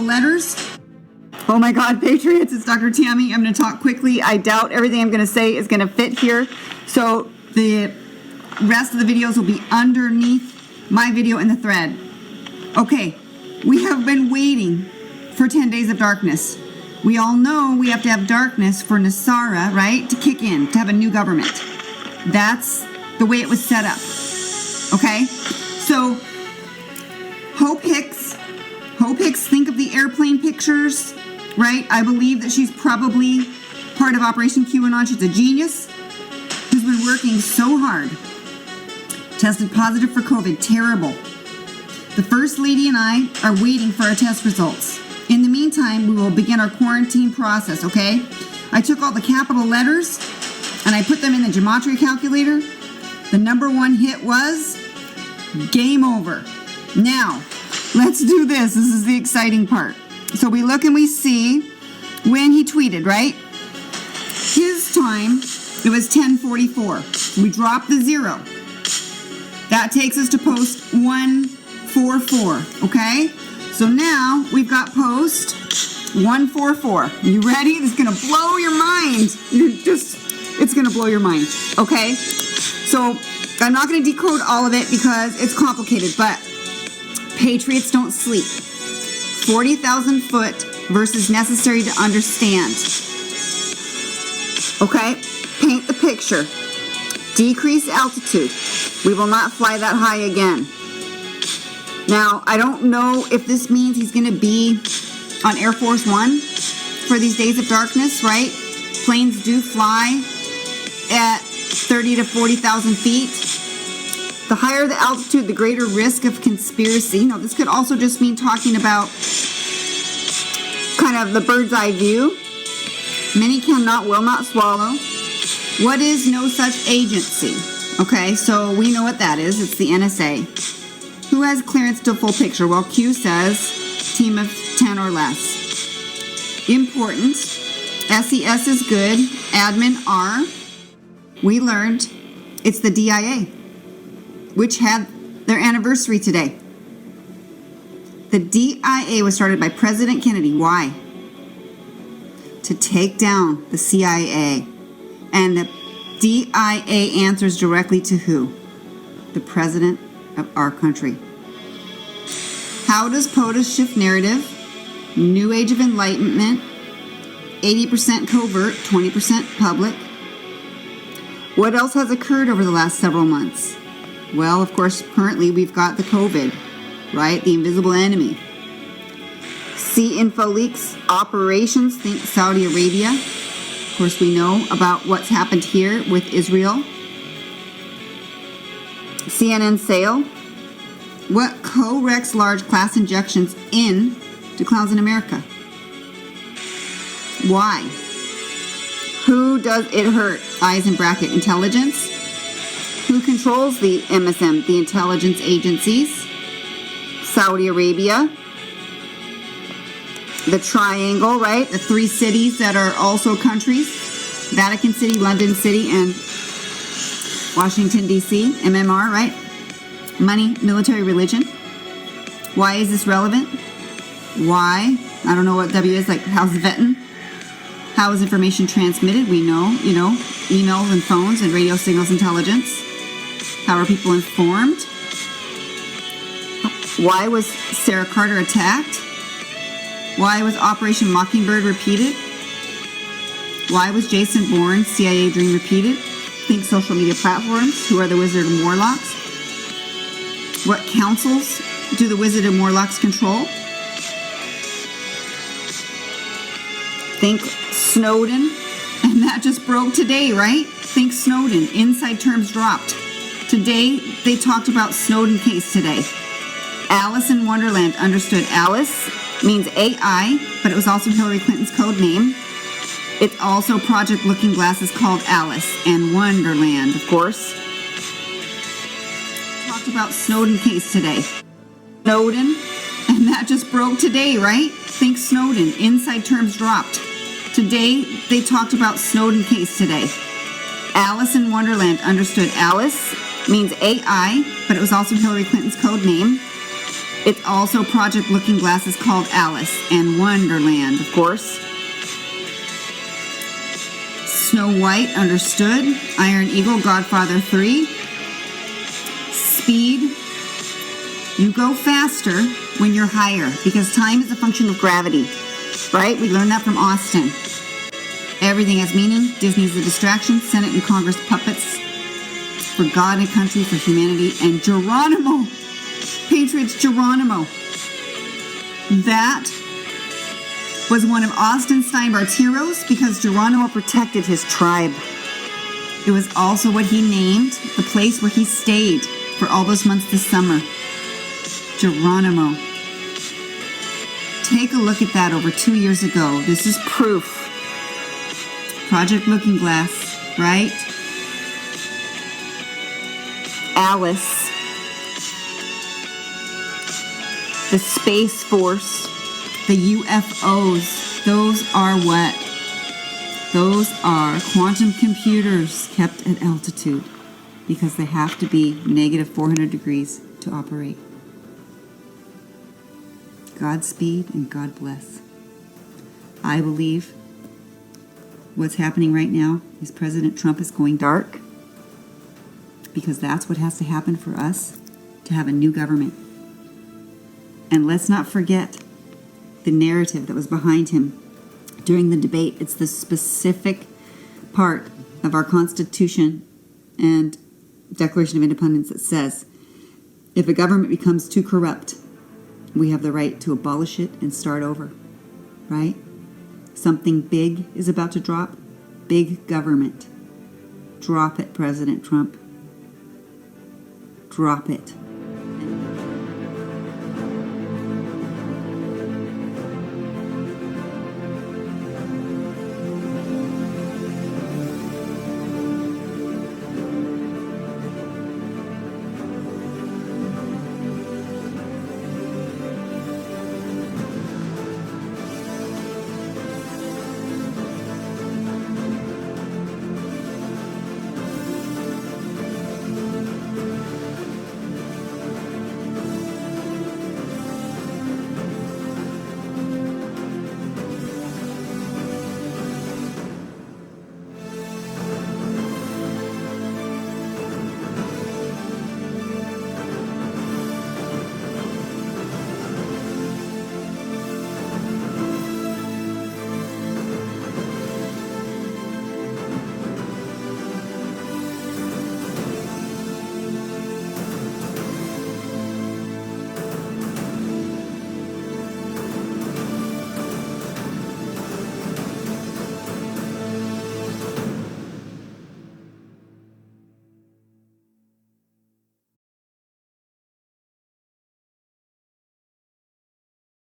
capital letters. Oh my God, Patriots, it's Dr. Tammy. I'm going to talk quickly. I doubt everything I'm going to say is going to fit here. So the rest of the videos will be underneath my video in the thread. Okay, we have been waiting for 10 days of darkness. We all know we have to have darkness for Nasara, right, to kick in, to have a new government. That's the way it was set up. Okay? So, Hope Hicks, think of the airplane pictures, right? I believe that she's probably part of Operation QAnon. She's a genius who's been working so hard. Tested positive for COVID. Terrible. The First Lady and I are waiting for our test results. In the meantime, we will begin our quarantine process, okay? I took all the capital letters and I put them in the gematria calculator. The number one hit was game over. Now, let's do this. This is the exciting part. So we look and we see when he tweeted, right? His time, it was 10:44. We drop the 0. That takes us to post 144, okay? So now we've got post 144. You ready? This is gonna blow your mind. It's gonna blow your mind, okay? So I'm not gonna decode all of it because it's complicated, but Patriots don't sleep. 40,000 foot versus necessary to understand. Okay? Paint the picture. Decrease altitude. We will not fly that high again. Now, I don't know if this means he's going to be on Air Force One for these days of darkness, right? Planes do fly at 30 to 40,000 feet. The higher the altitude, the greater risk of conspiracy. Now, this could also just mean talking about kind of the bird's eye view. Many cannot, will not swallow. What is no such agency? Okay, so we know what that is. It's the NSA. Who has clearance to full picture? Well, Q says team of 10 or less. Important. SES is good. Admin R. We learned it's the DIA, which had their anniversary today. The DIA was started by President Kennedy. Why? To take down the CIA. And the DIA answers directly to who? The President of our country. How does POTUS shift narrative? New Age of Enlightenment. 80% covert, 20% public. What else has occurred over the last several months? Well, of course, currently we've got the COVID, right? The invisible enemy. See info leaks, operations, think Saudi Arabia. Of course, we know about what's happened here with Israel. CNN sale. What co-wrecks large class injections in to clowns in America? Why? Who does it hurt? Eyes in bracket. Intelligence. Who controls the MSM? The intelligence agencies. Saudi Arabia. The triangle, right? The 3 cities that are also countries. Vatican City, London City, and Washington, D.C. MMR, right? Money, military, religion. Why is this relevant? Why? I don't know what W is. Like, how's vetting? How is information transmitted? We know, emails and phones and radio signals intelligence. How are people informed? Why was Sarah Carter attacked? Why was Operation Mockingbird repeated? Why was Jason Bourne's CIA dream repeated? Think social media platforms. Who are the wizard and warlocks? What councils do the wizard and warlocks control? Think Snowden. And that just broke today, right? Think Snowden. Inside terms dropped. Today, they talked about Snowden case today. Alice in Wonderland. Understood. Alice means AI, but it was also Hillary Clinton's code name. It's also Project Looking Glass is called Alice and Wonderland, of course. Talked about Snowden case today. Snowden, and that just broke today, right? Think Snowden. Inside terms dropped. Today, they talked about Snowden case today. Alice in Wonderland. Understood. Alice means AI, but it was also Hillary Clinton's code name. It's also Project Looking Glass is called Alice and Wonderland, of course. Snow White, understood. Iron Eagle, Godfather 3. Speed. You go faster when you're higher because time is a function of gravity, right? We learned that from Austin. Everything has meaning. Disney's a distraction. Senate and Congress puppets. For God and country, for humanity. And Geronimo. Patriots Geronimo. That was one of Austin Steinbart's heroes because Geronimo protected his tribe. It was also what he named the place where he stayed for all those months this summer. Geronimo. Take a look at that over 2 years ago. This is proof. Project Looking Glass, right? Alice. The Space Force. The UFOs, those are what? Those are quantum computers kept at altitude because they have to be negative 400 degrees to operate. Godspeed and God bless. I believe what's happening right now is President Trump is going dark because that's what has to happen for us to have a new government. And let's not forget the narrative that was behind him during the debate. It's the specific part of our Constitution and Declaration of Independence that says, if a government becomes too corrupt, we have the right to abolish it and start over, right? Something big is about to drop. Big government. Drop it, President Trump. Drop it.